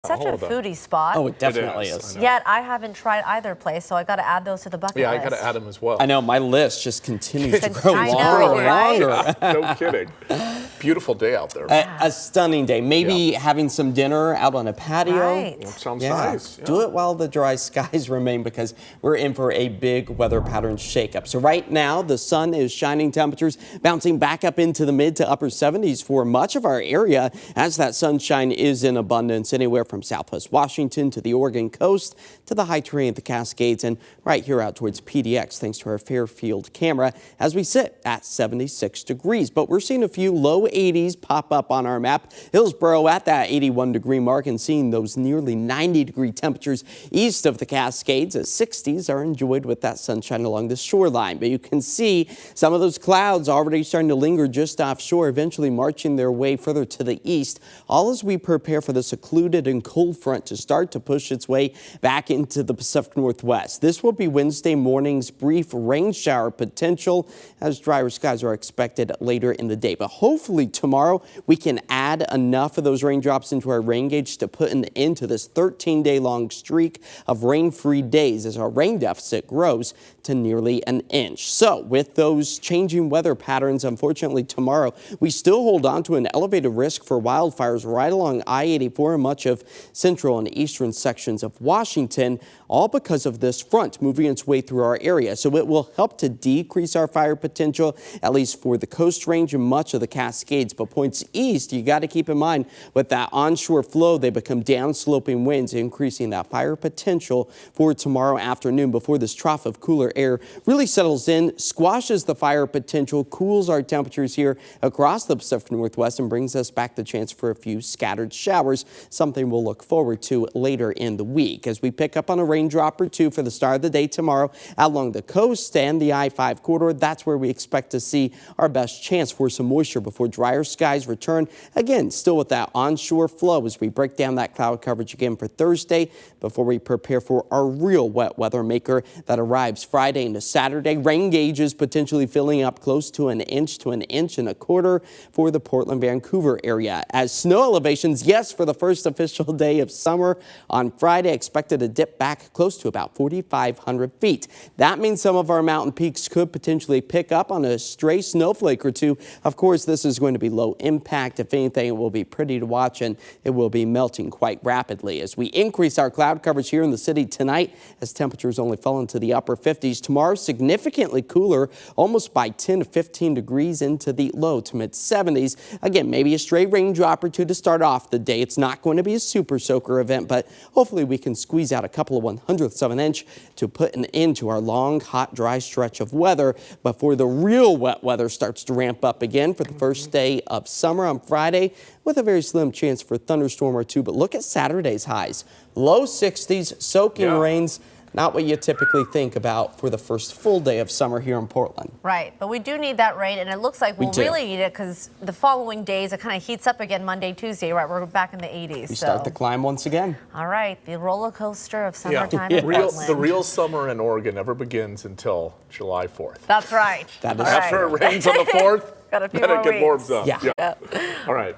Such a foodie spot. Oh, it definitely is. Yet I haven't tried either place, so I got to add those to the bucket list. Yeah, I got to add them as well. I know, my list just continues to grow I longer and know, longer. No kidding. Beautiful day out there. A stunning day. Maybe having some dinner out on a patio. Right. That sounds nice. Yeah. Do it while the dry skies remain, because we're in for a big weather pattern shakeup. So right now, the sun is shining, temperatures bouncing back up into the mid to upper 70s for much of our area, as that sunshine is in abundance anywhere from southwest Washington to the Oregon coast to the high terrain of the Cascades, and right here out towards PDX, thanks to our Fairfield camera, as we sit at 76 degrees. But we're seeing a few low 80s pop up on our map. Hillsboro at that 81 degree mark, and seeing those nearly 90 degree temperatures east of the Cascades. As 60s are enjoyed with that sunshine along the shoreline. But you can see some of those clouds already starting to linger just offshore, eventually marching their way further to the east, all as we prepare for the secluded and cold front to start to push its way back into the Pacific Northwest. This will be Wednesday morning's brief rain shower potential, as drier skies are expected later in the day. But hopefully tomorrow we can add enough of those raindrops into our rain gauge to put an end to this 13-day-long streak of rain-free days, as our rain deficit grows to nearly an inch. So with those changing weather patterns, unfortunately tomorrow we still hold on to an elevated risk for wildfires right along I-84 and much of central and eastern sections of Washington, all because of this front moving its way through our area. So it will help to decrease our fire potential, at least for the Coast Range and much of the Cascades. But points east, you got to keep in mind, with that onshore flow, they become downsloping winds, increasing that fire potential for tomorrow afternoon before this trough of cooler air really settles in, squashes the fire potential, cools our temperatures here across the Pacific Northwest, and brings us back the chance for a few scattered showers, something we'll look forward to later in the week as we pick up on a raindrop or two for the start of the day tomorrow along the coast and the I-5 corridor. That's where we expect to see our best chance for some moisture before drier skies return. Again, still with that onshore flow as we break down that cloud coverage again for Thursday before we prepare for our real wet weather maker that arrives Friday into Saturday. Rain gauges potentially filling up close to an inch and a quarter for the Portland, Vancouver area. As snow elevations, yes, for the first official day of summer on Friday, expected to dip back close to about 4,500 feet. That means some of our mountain peaks could potentially pick up on a stray snowflake or two. Of course, this is going to be low impact. If anything, it will be pretty to watch, and it will be melting quite rapidly as we increase our cloud coverage here in the city tonight, as temperatures only fall into the upper 50s. Tomorrow, significantly cooler, almost by 10 to 15 degrees into the low to mid 70s. Again, maybe a stray raindrop or two to start off the day. It's not going to be a super soaker event, but hopefully we can squeeze out a couple of 100ths of an inch to put an end to our long, hot, dry stretch of weather before the real wet weather starts to ramp up again for the first day of summer on Friday, with a very slim chance for a thunderstorm or two. But look at Saturday's highs. Low 60s, soaking rains. Not what you typically think about for the first full day of summer here in Portland. Right, but we do need that rain, and it looks like we'll really need it because the following days it kind of heats up again Monday, Tuesday, right? We're back in the 80s. We start the climb once again. All right, the roller coaster of summertime in Portland. The real summer in Oregon never begins until July 4th. That's right. That is After it rains on the 4th, got a few then more it gets warmed weeks. up. Yeah. All right.